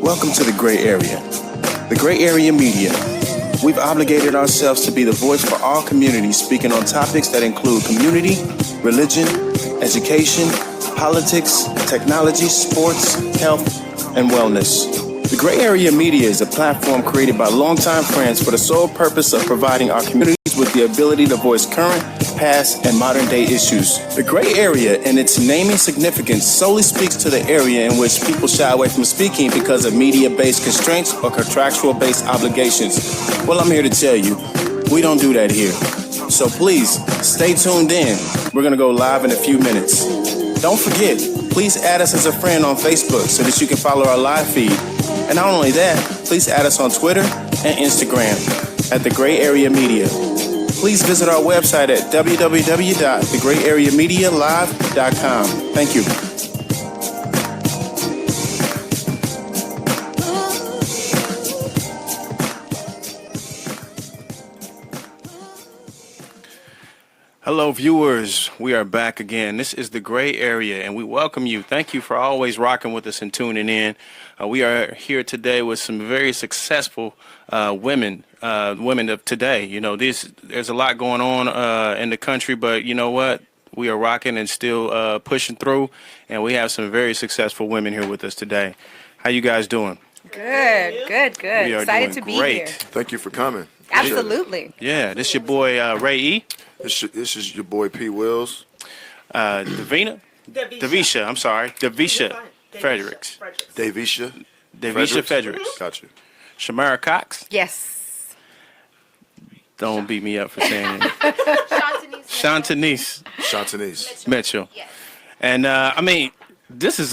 Welcome to the Gray Area. The Gray Area Media. We've obligated ourselves to be the voice for all communities, speaking on topics that include community, religion, education, politics, technology, sports, health, and wellness. The Gray Area Media is a platform created by longtime friends for the sole purpose of providing our communities with the ability to voice current, past, and modern-day issues. The Gray Area, in its naming significance, solely speaks to the area in which people shy away from speaking because of media-based constraints or contractual-based obligations. Well, I'm here to tell you, we don't do that here. So please, stay tuned in. We're going to go live in a few minutes. Don't forget, please add us as a friend on Facebook so that you can follow our live feed. And not only that, please add us on Twitter and Instagram at The Gray Area Media. Please visit our website at www.thegrayareamedialive.com. Thank you. Hello, viewers. We are back again. This is The Gray Area, and we welcome you. Thank you for always rocking with us and tuning in. We are here today with some very successful women of today. You know, there's a lot going on in the country, but you know what? We are rocking and still pushing through, and we have some very successful women here with us today. How you guys doing? Good. We are Excited doing to be great. here. Thank you for coming. Absolutely. Yeah, this your boy Ray E. This is your boy P. Wills. Davisha Fredericks. Davisha Fredericks. Got you. Shamara Cox. Yes. Don't beat me up for saying it. Shantanese Mitchell. Yes. And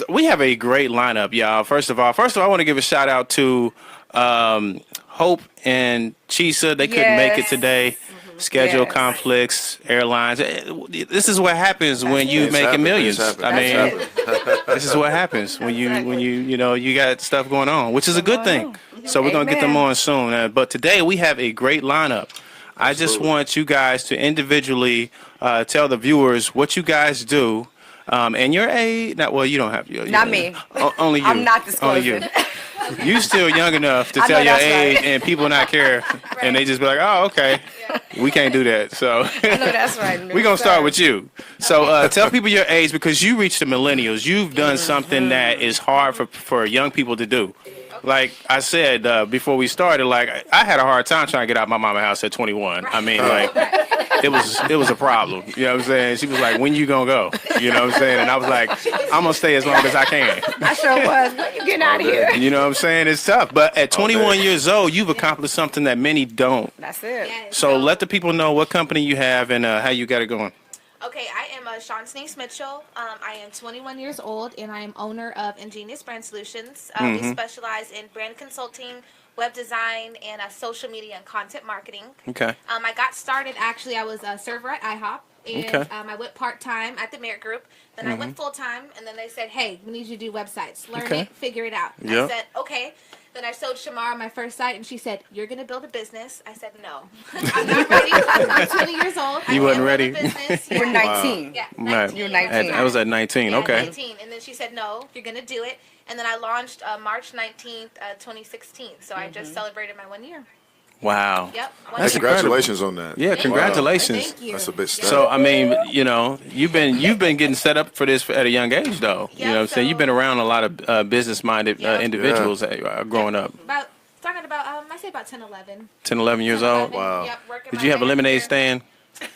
we have a great lineup, y'all. First of all, I want to give a shout out to Hope and Chisa. They couldn't make it today. Schedule conflicts, airlines. This is what happens when you making millions. This is what happens when you got stuff going on, which is a good thing. So we're gonna get them on soon. But today we have a great lineup. I just want you guys to individually tell the viewers what you guys do, and your age. You don't have your. Not me. Only you. I'm not disclosing. Only you. You still young enough to tell your age and people not care, and they just be like, "Oh, okay, we can't do that." So I know that's right. we're gonna start with you. So tell people your age because you reach the millennials. You've done something that is hard for young people to do. Like I said before we started, like I had a hard time trying to get out of my mama's house at 21. I mean, like it was a problem. You know what I'm saying? She was like, "When you gonna go?" You know what I'm saying? And I was like, "I'm gonna stay as long as I can." I sure was. When you getting out of here? You know what I'm saying? It's tough. But at 21 years old, you've accomplished something that many don't. That's it. So let the people know what company you have and how you got it going. Okay, I am Shantanese Mitchell. I am 21 years old, and I am owner of Ingenious Brand Solutions. We specialize in brand consulting, web design, and social media and content marketing. Okay. I got started, actually, I was a server at IHOP, and I went part-time at the Merit Group. Then I went full-time, and then they said, "Hey, we need you to do websites. Learn it, figure it out." Yep. I said, "Okay." Then I showed Shamara my first site, and she said, "You're going to build a business." I said, "No, I'm not ready. I'm 20 years old. You wasn't ready? You were 19. Yeah, Right. 19. You were 19. I was at 19. Yeah, Okay. 19. And then she said, "No, you're going to do it." And then I launched March 19th, 2016. So I just celebrated my 1 year. Wow. Yep. That's Congratulations on that. Yeah, congratulations. Thank you. That's a big step. So I mean, you know, you've been getting set up for this at a young age, though. You know what I'm saying? You've been around a lot of business-minded individuals growing up. Started about, I say about 10, 11. 10, 11 years old. Wow. Yep, working Did my you have a way up lemonade here. stand?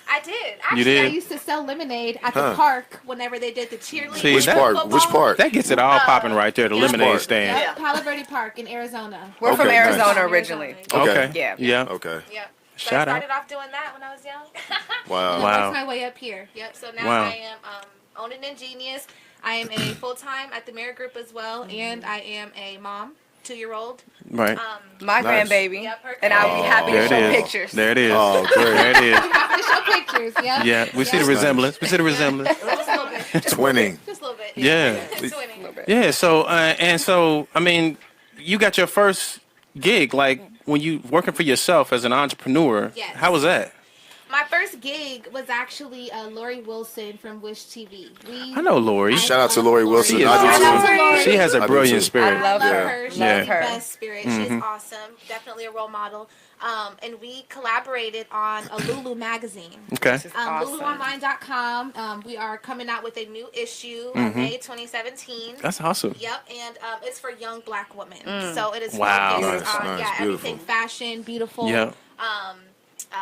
I did. Actually, You did? I used to sell lemonade at the park whenever they did the cheerleading. See, Which that- part? Which football. part? That gets it all popping right there. The lemonade part? stand. Yep, Palo Verde Park in Arizona. We're from Okay, Arizona nice. originally. Okay. Yeah. Yeah. Okay. Yep. So Shout I out. started off doing that when I was young. Wow. Wow. Worked my way up here. Yep. So now Wow. I am owning Ingenious. I am a full-time at the Merit Group as well, and I am a mom, 2-year-old. Right. My Nice. grandbaby. Yep, her And I'll be happy There to it show is. pictures. There it is. Oh, great. There it is. Happy to show pictures. Yep. Yeah, we see the resemblance. We see the resemblance. Just a little bit. Twinning. Just a little bit. Yeah. Twinning. Yeah. So I mean, you got your first gig like when you working for yourself as an entrepreneur. Yes. How was that? My first gig was actually Lori Wilson from Wish TV. I know Lori. Shout out to Lori Wilson. She, she has a brilliant spirit. I love her. Her. She's Love the her. best spirit. She's awesome. Definitely a role model. And we collaborated on a Lulu magazine. Okay. Awesome. LuluOnline.com. We are coming out with a new issue in May 2017. That's awesome. Yep, and it's for young Black women. So it is Wow. focused on Nice, everything fashion, beautiful. Yeah.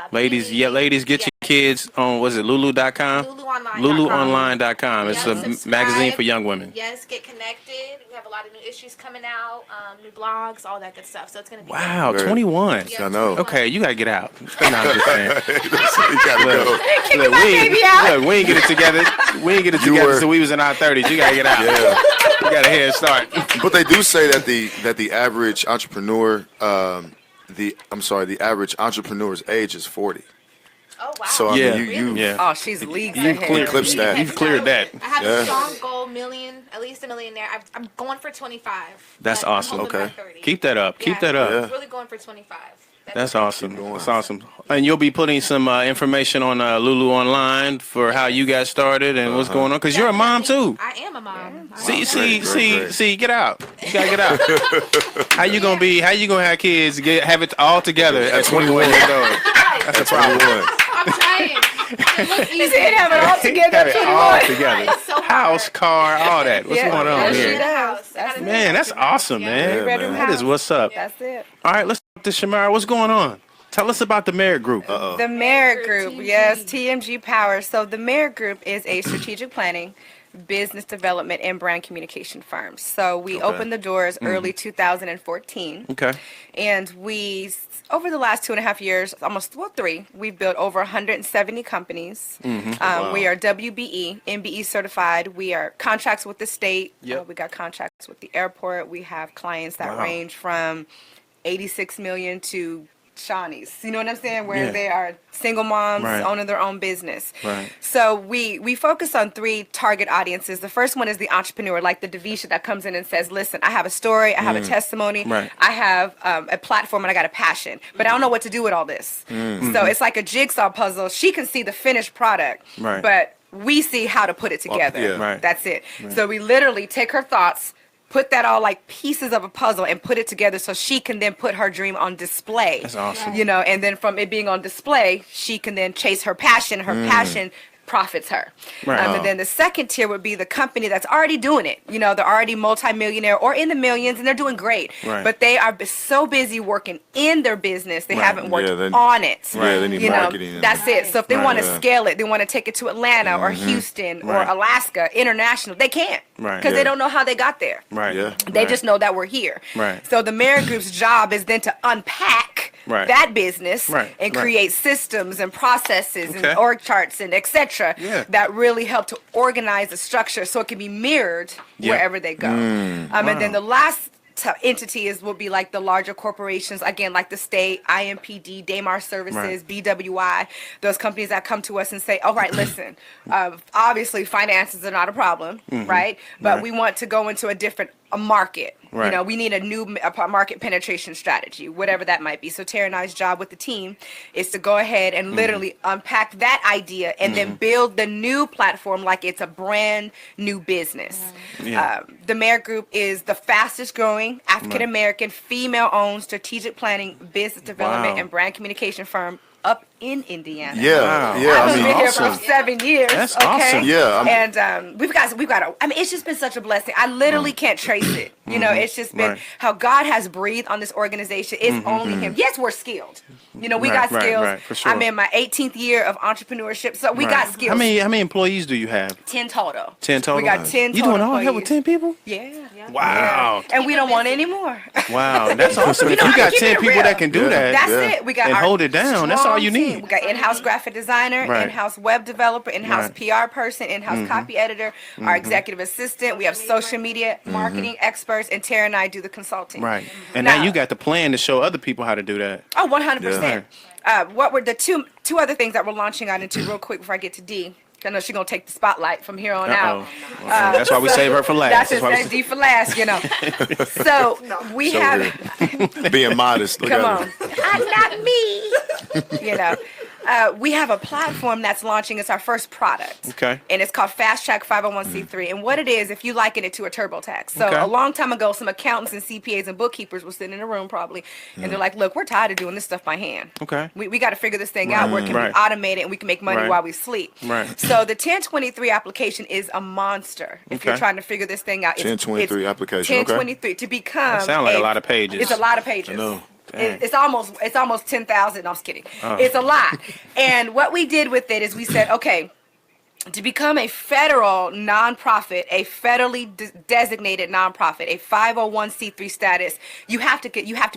Beauty. Ladies, get your kids on, was it Lulu.com? LuluOnline.com. It's a Subscribe. magazine for young women. Yes, get connected. We have a lot of new issues coming out, new blogs, all that good stuff. So it's going to be Wow, Very- 21. Yeah, I know. Okay, you gotta get out. No, I'm just saying. You gotta go. Look, we ain't get it together. We ain't get it You together were- until we was in our 30s. You gotta get out. Yeah. You got a head start. But they do say that the average entrepreneur, the average entrepreneur's age is 40. Oh, wow. So I Yeah. mean, you Yeah. Oh, she's leagues You ahead. eclipsed that. You've cleared that. I have Yeah. a strong goal, at least a millionaire. I'm going for 25. That's but I'm awesome. hoping by Okay. 30. Keep that up. Keep that up. Yeah. I'm really going for 25. That's awesome. That's awesome. And you'll be putting some information on Lulu Online for how you got started and what's going on. Because you're a mom, too. I am a mom. See, get out. You gotta get out. How you gonna have kids have it all together at 21 years old? That's a problem. I'm trying. It looks He easy. said have it all together. Have it all Twenty-one. together. It's so hard. House, car, all that. What's Yeah. going on Yeah, she here? does. Man, that's awesome, man. Yeah, man. That is what's up. That's it. All right, let's talk to Shamara. What's going on? Tell us about the Merit Group. The Merit Group, yes, TMG Power. So the Merit Group is a strategic planning, business development, and brand communication firm. So we opened the doors early 2014. Okay. And over the last 2.5 years, almost 3, we've built over 170 companies. We are WBE, MBE certified. We are contracts with the state. Yep. We got contracts with the airport. We have clients that Wow. range from 86 million to Shawnees. You know what I'm saying? Where Yeah. they are single moms Right. owning their own business. Right. So we focus on 3 target audiences. The first one is the entrepreneur, like the Davisha that comes in and says, listen, I have a story, I have a testimony, Right. I have a platform, and I got a passion, but I don't know what to do with all this. So it's like a jigsaw puzzle. She can see the finished product, Right. but we see how to put it together. yeah. Right. That's it. So we literally take her thoughts, put that all like pieces of a puzzle and put it together so she can then put her dream on display. That's awesome. You know, and then from it being on display, she can then chase her passion. Her passion profits her. Right. And then the second tier would be the company that's already doing it. You know, they're already multimillionaire or in the millions and they're doing great. Right. But they are so busy working in their business, they Right. haven't worked Yeah, they- on it. Yeah, they need You know, marketing. and- that's it. So if they Right. want to Yeah. scale it, they want to take it to Atlanta or Houston or Right. Alaska, international, they can't. Right. Because Yeah. they don't know how they got there. Right. Yeah. They just know that we're here. Right. So the Merit Group's job is then to unpack Right. that business Right. and Right. create systems and processes Okay. and org charts and etc. Yeah. that really help to organize the structure so it can be mirrored Yeah. wherever they go. And then the last entity will be like the larger corporations, again, like the state, IMPD, Damar Services, Right. BWI, those companies that come to us and say, all right, listen, obviously finances are not a problem, right? But Right. we want to go into a different market. Right. You know, we need a new market penetration strategy, whatever that might be. So Tara and I's job with the team is to go ahead and literally unpack that idea and then build the new platform like it's a brand new business. Yeah. The Merit Group is the fastest growing African American female owned strategic planning, business development, Wow. and brand communication firm up in Indiana. Yeah, Wow. yeah. I've I been mean, here awesome. for 7 years. That's okay? awesome. Yeah, And we've got. I mean, it's just been such a blessing. I literally can't trace it. You know, it's just been Right. how God has breathed on this organization. It's only Him. Yes, we're skilled. You know, we Right, got right, skills. right, for sure. I'm in my 18th year of entrepreneurship, so we got skills. How many employees do you have? 10 total. 10 total? We got 10 You total doing all that with employees. 10 people? Yeah. Wow. And we don't want any more. Wow. That's awesome. If know, you I got keep 10 it people real. that can do that. That's Yeah. it. We got And our hold it down. That's all strong you team. need. We got in-house graphic designer, Right. in-house web developer, in-house Right. PR person, in-house copy editor, our executive assistant. We have social media marketing experts, and Tara and I do the consulting. Right. And now Now- you got the plan to show other people how to do that. Oh, 100%. What were the two other things that we're launching out into real quick before I get to D? I know she's gonna take the spotlight from here on out. That's why we save her for last. That's why just D for last, you know. So we have. Being modest. Look Come at on. her. Not me. You know. We have a platform that's launching. It's our first product. Okay. And it's called Fast Track 501c3. And what it is, if you liken it to a TurboTax. So Okay. a long time ago, some accountants and CPAs and bookkeepers were sitting in a room probably, and they're like, look, we're tired of doing this stuff by hand. Okay. We got to figure this thing out where it can Right. be automated and we can make money Right. while we sleep. Right. So the 1023 application is a monster. If you're Okay. trying to figure this thing out. 1023 application, okay. 1023 to become. That sound like a lot of pages. It's a lot of pages. I know. Dang. It's almost 10,000. No, I'm just kidding. It's a lot. And what we did with it is we said, okay, to become a federal nonprofit, a federally designated nonprofit, a 501c3 status, you have to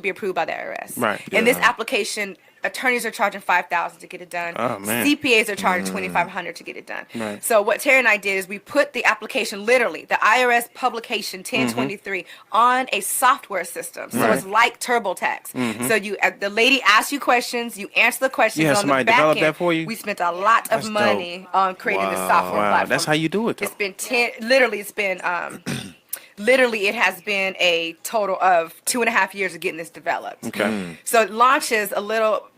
be approved by the IRS. Right. And this application, attorneys are charging $5,000 to get it done. Oh, man. CPAs are charging $2,500 to get it done. Right. So what Terry and I did is we put the application, literally the IRS publication 1023, on a software system. So Right. it's like TurboTax. So you, the lady asks you questions, you answer the questions. You had on somebody the back develop end. that for you? We spent a lot of That's money on creating this software Wow, platform. that's how you do it, though. It's been literally it has been a total of 2.5 years of getting this developed. Okay. So it launches a little,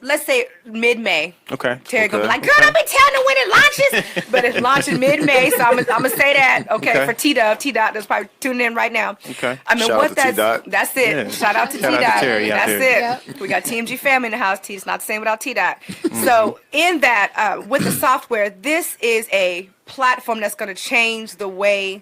let's say mid-May. Okay. Terry gonna be Okay. like, girl, don't be telling them when it launches. But it's launching mid-May, so I'm gonna say that. Okay, for T-Dub. T-Dot is probably tuning in right now. Okay. I mean, Shout what out to T-Dot. that's it. Yeah. Shout out to Shout out to T-Dot. Terry out That's there. it. We got TMG family in the house. T's not the same without T-Dot. So in that, with the software, this is a platform that's gonna change the way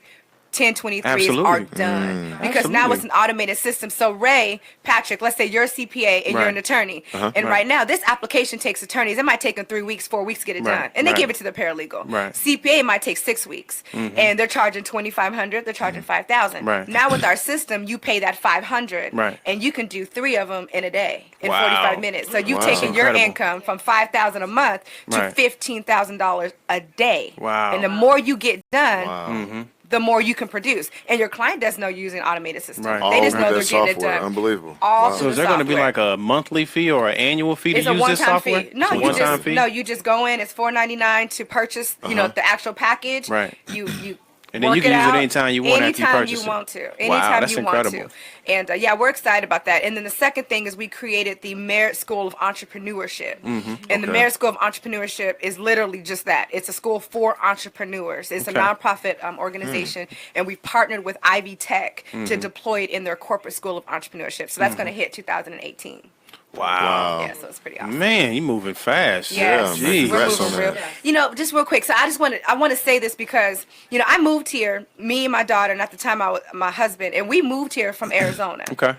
1023s Absolutely. are done because now Absolutely. it's an automated system. So Ray, Patrick, let's say you're a CPA and you're Right. an attorney, and Right. right now this application takes attorneys. It might take them 3 weeks, 4 weeks to get it Right. done, and they Right. give it to the paralegal. Right. CPA might take 6 weeks, and they're charging 2,500. They're charging 5,000. Right. Now with our system, you pay that 500, Right. and you can do 3 of them in a day in Wow. 45 minutes. So you've Wow. taken your Incredible. income from 5,000 a month to Right. $15,000 a day. Wow. And the more you get done, Wow. the more you can produce. And your client doesn't know you're using an automated system. Right. They just All know with they're that getting it software. done. Unbelievable. All Wow. So is there going to be software. like a monthly fee or an annual fee It's to a use this one-time software? fee. No, It's a you one-time just fee? no, you just go in. It's $4.99 to purchase. You know, the actual package. Right. You. And then you work can use it out anytime you want after you anytime purchase you it. want to. Wow, Anytime that's you incredible. want to. And yeah, we're excited about that. And then the second thing is we created the Merit School of Entrepreneurship. And the Okay. Merit School of Entrepreneurship is literally just that. It's a school for entrepreneurs. It's Okay. a nonprofit organization, and we've partnered with Ivy Tech to deploy it in their corporate school of entrepreneurship. So that's going to hit 2018. Wow. Yeah, so it's pretty awesome. Man, you moving fast. Yes, Yeah, Jeez. we're congrats moving on real. that. You know, just real quick. So I want to say this because I moved here, me and my daughter, and at the time my husband, and we moved here from Arizona, Okay.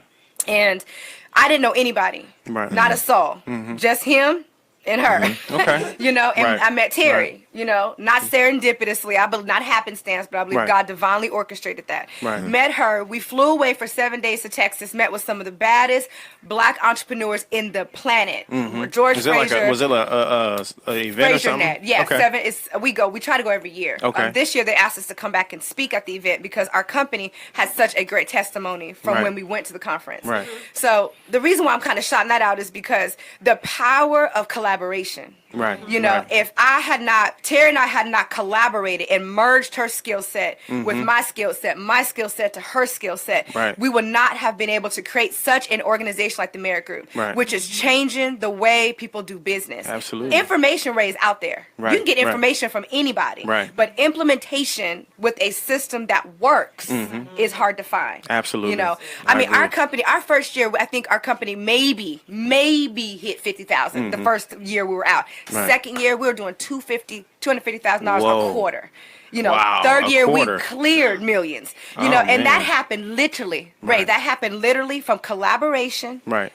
and I didn't know anybody, Right. not a soul, just him and her. Okay. And Right. I met Terry. Right. Not serendipitously, I believe, not happenstance, but I believe Right. God divinely orchestrated that. Right. Met her. We flew away for 7 days to Texas. Met with some of the baddest Black entrepreneurs in the planet. George Is it like Fraser. was it a event or Fraser something? Net. Yeah, Okay. 7 is we try to go every year. Okay. This year they asked us to come back and speak at the event because our company has such a great testimony from Right. when we went to the conference. Right. So the reason why I'm kind of shouting that out is because the power of collaboration. Right. Right. If Terry and I had not collaborated and merged her skill set with my skill set to her skill set, Right. we would not have been able to create such an organization like the Merit Group, Right. which is changing the way people do business. Absolutely. Information Ray is out there. Right, You can get right. information from anybody. Right. But implementation with a system that works is hard to find. Absolutely. I mean, agree. our company, our first year, I think our company maybe hit 50,000 the first year we were out. Right. Second year, we were doing $250,000 Whoa. a quarter. Wow, Third a year quarter. we cleared millions. Oh, and man. that happened literally, Ray. Right. That happened literally from collaboration, Right.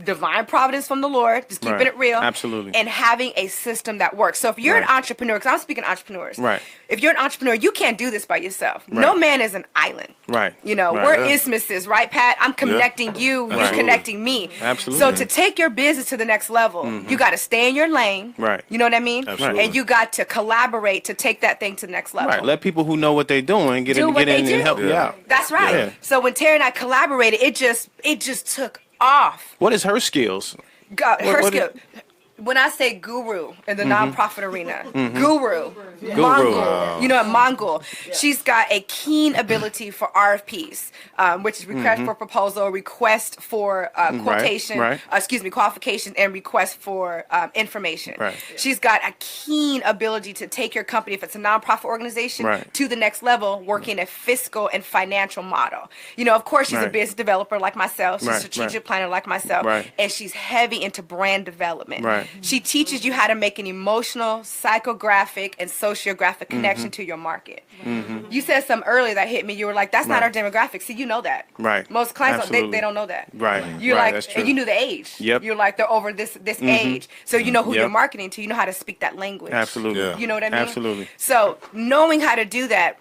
divine providence from the Lord, just keeping Right. it real. Absolutely. And having a system that works. So if you're an Right. entrepreneur, because I'm speaking entrepreneurs. Right. If you're an entrepreneur, you can't do this by yourself. Right. No man is an island. Right. We're Right. isthmuses, right, Pat? I'm connecting you, you're Absolutely. connecting me. Absolutely. So to take your business to the next level, you got to stay in your lane. Right. You know what I mean? Absolutely. And you got to collaborate to take that thing to the next level. Right. Let people who know what they're doing get Do in, what get in they and do. help you Yeah. out. That's right. Yeah. So when Terry and I collaborated, it just took off. What is her skills? God, her what skill. when I say guru in the nonprofit arena, guru, Mongol, you know, a Mongol, she's got a keen ability for RFPs, which is request for proposal, request for quotation, qualification, and request for information. Right. She's got a keen ability to take your company, if it's a nonprofit organization, to the next level, working a fiscal and financial model. You know, of course, she's a business developer like myself. She's a strategic planner like myself, and she's heavy into brand development. Right. She teaches you how to make an emotional, psychographic, and sociographic connection to your market. You said something earlier that hit me. You were like, that's not our demographic. See, you know that. Right. Most clients, they don't know that. Right. You're Right, like, that's true. and you knew the age. Yep. You're like, they're over this age. So you know who you're Yep. marketing to. You know how to speak that language. Absolutely. Yeah. You know what I mean? Absolutely. So knowing how to do that,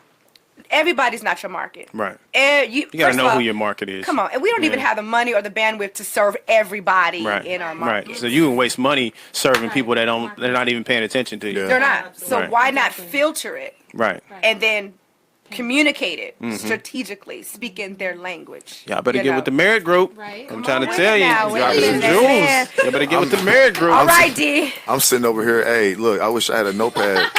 everybody's not your market. Right. And You got to first know of all, who your market is. Come on. And we don't even have the money or the bandwidth to serve everybody Right. in our market. Right. So you can waste money serving people they're not even paying attention to you. Yeah. They're not. So Right. why not filter it Right. and then communicate it strategically, speak in their language? Y'all better You get know? with the Married Group. Right. I'm trying to with tell it you. now, You with got it. some Yeah. jewels. You better get with the Married Group. All right, D. I'm sitting over here. Hey, look, I wish I had a notepad.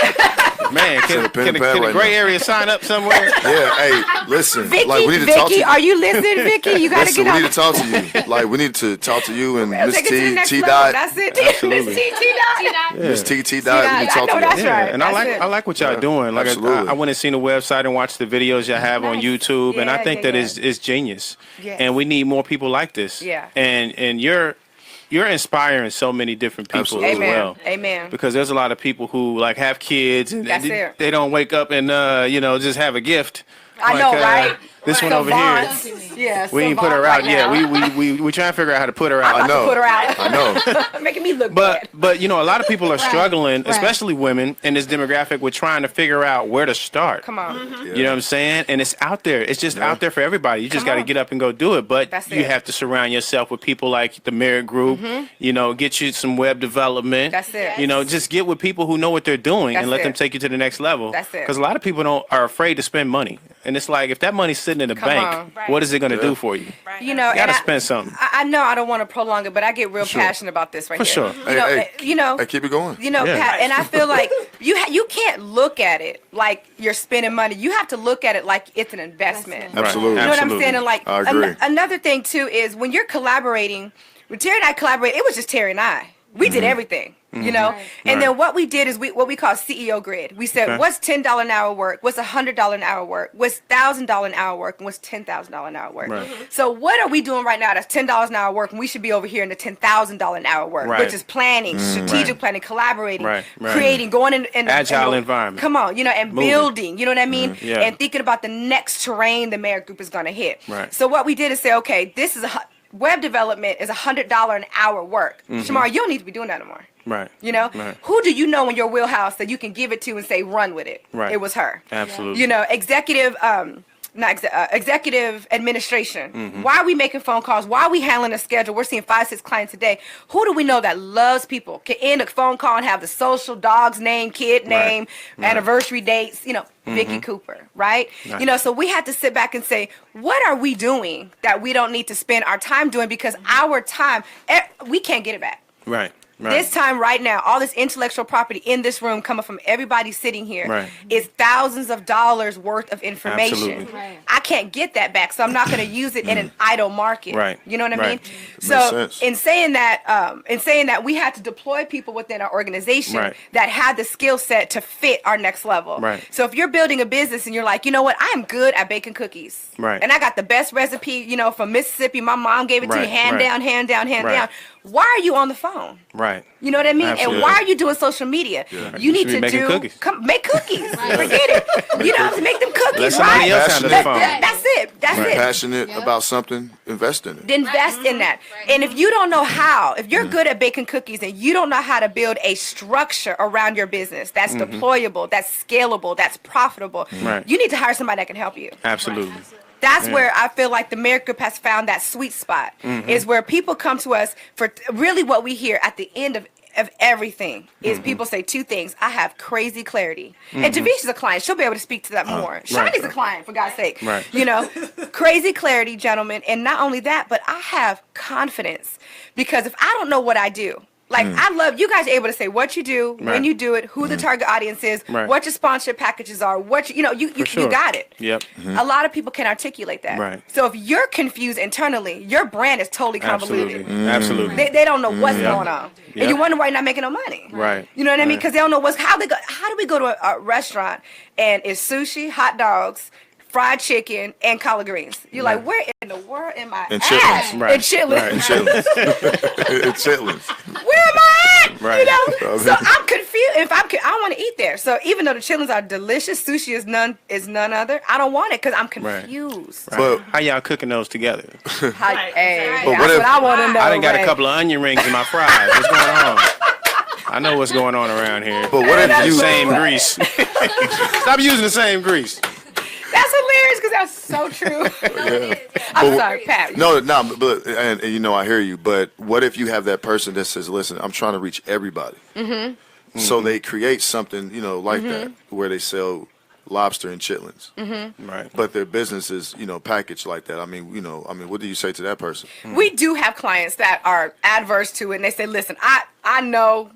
Man, can pen and the pad right gray now. area sign up somewhere? Yeah, hey, listen. Vicky, like, we need to talk to Vicky, you. are you listening, Vicky? You got to Listen, get we on. need to talk to you. Like, we need to talk to you and We'll Miss take it to the T next T level. Dot. That's it. Absolutely. Miss T Dot. Miss T T Dot. Dot. We need to I talk know to that's you. right. And I That's it. like what y'all doing. Like Absolutely. I went and seen the website and watched the videos y'all have on Nice. YouTube, and I Yeah, think yeah, that yeah. is genius. Yes. And we need more people like this. Yeah. And you're inspiring so many different people Absolutely. as Amen. well. Amen. Because there's a lot of people who like have kids and That's they, it. they don't wake up and just have a gift. I know, right? This one over here. Yeah, We ain't put her out yet. We trying to figure out how to put her out. I'm about to put her out. I know. Making me look But bad. a lot of people are struggling, especially women in this demographic, with trying to figure out where to start. Come on. You know what I'm saying? And it's out there. It's just out there for everybody. You just got to on. get up and go do it. But That's you it. have to surround yourself with people like the Married Group. Get you some web development. That's it. Just get with people who know what they're doing That's and let it. them take you to the next level. That's it. Because a lot of people are afraid to spend money. And it's like, if that money's sitting in the Come bank, on. Right. what is it going to Yeah. do for you? Right. You know, You got and to spend something. I know I don't want to prolong it, but I get real passionate about this right For here. sure. You know, Hey, keep it going. Pat, Yeah. and I feel like you can't look at it like you're spending money. You have to look at it like it's an investment. Right. Absolutely. You know what I'm Absolutely. saying? And like I agree. another thing too is when you're collaborating, when Terry and I collaborated, it was just Terry and I. We did everything. You know, Right. and Right. then what we did is what we call CEO grid. We said, Okay. what's $10 an hour work? What's $100 an hour work? What's $1,000 an hour work? And what's $10,000 an hour work? Right. So what are we doing right now that's $10 an hour work? And we should be over here in the $10,000 an hour work, Right. which is planning, strategic Right. planning, collaborating, Right. Right. creating, going in Agile the environment. Come on, and Moving. building. You know what I mean? Yeah. And thinking about the next terrain the Married Group is going to hit. Right. So what we did is say, okay, this is web development is $100 an hour work. Shamar, you don't need to be doing that anymore. Right. You know, Right. who do you know in your wheelhouse that you can give it to and say run with it? Right. It was her. Absolutely. You know, executive administration. Why are we making phone calls? Why are we handling a schedule? We're seeing 5-6 clients a day. Who do we know that loves people? Can end a phone call and have the social, dog's name, kid name, anniversary dates. Vicky Cooper, right? Right. So we had to sit back and say, what are we doing that we don't need to spend our time doing? Because our time, we can't get it back. Right. Right. This time right now, all this intellectual property in this room coming from everybody sitting here Right. is thousands of dollars worth of information. Absolutely. Right. I can't get that back, so I'm not going to use it in an idle market. Right. You know what I Right. mean? Makes So sense. in saying that, we had to deploy people within our organization Right. that had the skill set to fit our next level. Right. So if you're building a business and you're like, you know what, I'm good at baking cookies. Right. And I got the best recipe, from Mississippi. My mom gave it to me, Right, hand right. down, hand down, hand Right. down. Why are you on the phone? Right. You know what I mean? Absolutely. And why are you doing social media? You need should be to making cookies. make cookies. Forget it. Make them cookies, Let somebody right? else handle the Passionate. phone. That's it. That's it. Passionate about something, invest in it. Invest in that. And if you don't know how, if you're good at baking cookies and you don't know how to build a structure around your business that's deployable, that's scalable, that's profitable, Right. you need to hire somebody that can help you. Absolutely. That's where I feel like the Married Group has found that sweet spot, is where people come to us for really what we hear at the end of everything is people say two things. I have crazy clarity. And Javisha's a client. She'll be able to speak to that more. Shani's a client, for God's sake. Right. Crazy clarity, gentlemen. And not only that, but I have confidence because if I don't know what I do, Like, I love you guys are able to say what you do, when you do it, who the target audience is, what your sponsorship packages are, what you know, you got it. Yep. A lot of people can articulate that. Right. So if you're confused internally, your brand is totally convoluted. Absolutely. They don't know what's going on, and you wonder why you're not making no money. Right. You know what I mean? Because they don't know how do we go to a restaurant and it's sushi, hot dogs, fried chicken, and collard greens. You're like, where in the world am I And at? chitlins. Right. And chitlins. And chitlins. And chitlins. Where am I at? Right. You know? So I'm confused. I want to eat there. So even though the chitlins are delicious, sushi is none other. I don't want it because I'm confused. Right. But How y'all cooking those together? Hey, But that's what what if- I want to know. I done got a Ray. couple of onion rings in my fries. What's going on? I know what's going on around here. But what if you Same grease. Stop using the same grease. That's hilarious because that's so true. I'm sorry, Pat. No, but and you know I hear you. But what if you have that person that says, "Listen, I'm trying to reach everybody." So they create something, like that, where they sell lobster and chitlins. Right. But their business is, packaged like that. I mean, what do you say to that person? We do have clients that are adverse to it, and they say, "Listen, I know."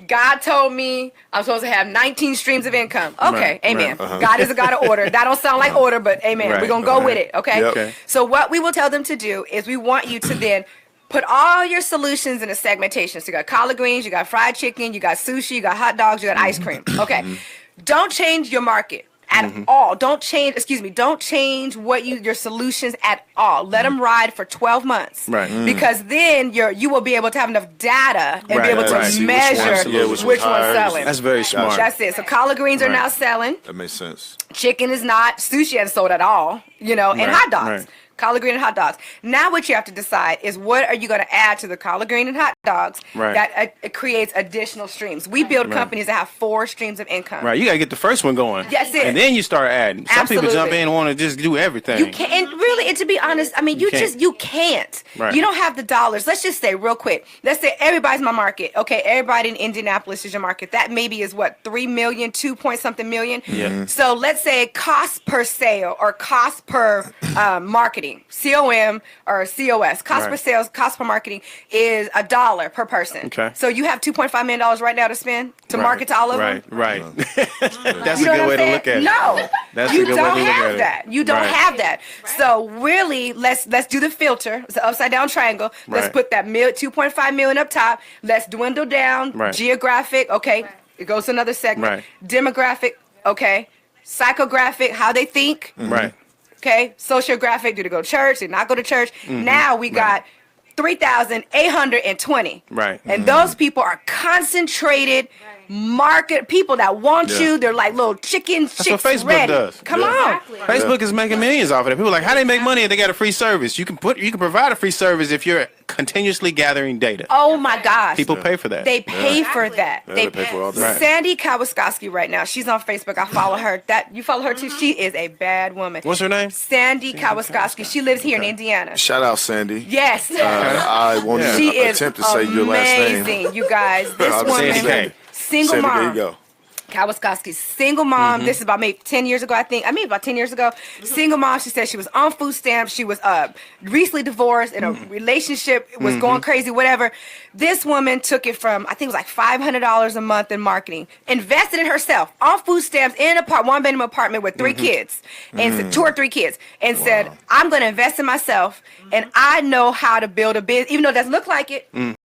God told me I'm supposed to have 19 streams of income. Okay, Right, amen. right, God is a God of order. That don't sound like order, but amen. Right, We're going to go with it, okay? Yep. Okay. So what we will tell them to do is we want you to then put all your solutions in a segmentation. So you got collard greens, you got fried chicken, you got sushi, you got hot dogs, you got ice cream. Okay. Don't change your market at all. Don't change what your solutions at all. Let them ride for 12 months. Right. Because then you will be able to have enough data and be Right, able to right. See measure which which one's one's selling. That's very smart. That's it. So collard greens are Right. now selling. That makes sense. Chicken is not. Sushi hasn't sold at all. And Right, hot dogs. right. Collard green and hot dogs. Now what you have to decide is what are you going to add to the collard green and hot dogs Right. that it creates additional streams. We build companies that have 4 streams of income. Right. You got to get the first one going. That's it. And then you start adding. Some people jump Absolutely. in and want to just do everything. You can't, and really, and to be honest, I mean, you can't. Right. You don't have the dollars. Let's just say real quick. Let's say everybody's my market. Okay, everybody in Indianapolis is your market. That maybe is what, 3 million, 2 point something million. Yeah. So let's say cost per sale or cost per marketing, COM or COS, cost per Right. sales, cost per marketing is $1 per person. Okay. So you have $2.5 million right now to spend to market to all of them. Right. That's You a know good what way I'm to look saying? at it. No, That's a you good way don't to look have at it. that. You don't Right. have that. So really, let's do the filter. It's an upside down triangle. Let's Right. put that 2.5 million up top. Let's dwindle down. Right. Geographic. Okay, it goes to another segment. Right. Demographic. Okay, psychographic. How they think. Right. Okay, sociographic. Do they go to church? Do they not go to church? Now we got 3,820. Right. And those people are concentrated market people that want you. They're like little chicken That's chicks what Facebook ready. does. Come Yeah. on. Exactly. Facebook is making millions off of it. People are like, how do they make money if they got a free service? You can provide a free service if you're continuously gathering data. Oh my gosh. People pay for that. They pay for Exactly. that. Yeah, they pay for all that. Right. Sandy Kawaskowski right now. She's on Facebook. I follow her. You follow her too? She is a bad woman. What's her name? Sandy Kawaskowski. She lives here in Indiana. Shout out, Sandy. Yes. I won't She even is attempt to say your last name. amazing, you guys. This I'm woman, Sandy K. single Sandy, mom. there you go. Kawaskowski's single mom. This is about maybe 10 years ago, I think. I mean, about 10 years ago. Single mom. She said she was on food stamps. She was recently divorced in a relationship. It was going crazy, whatever. This woman took it from, I think it was like $500 a month in marketing. Invested in herself on food stamps in a one-bedroom apartment with 3 kids. And said, 2 or 3 kids. And said, I'm going to invest in myself. And I know how to build a business. Even though it doesn't look like it.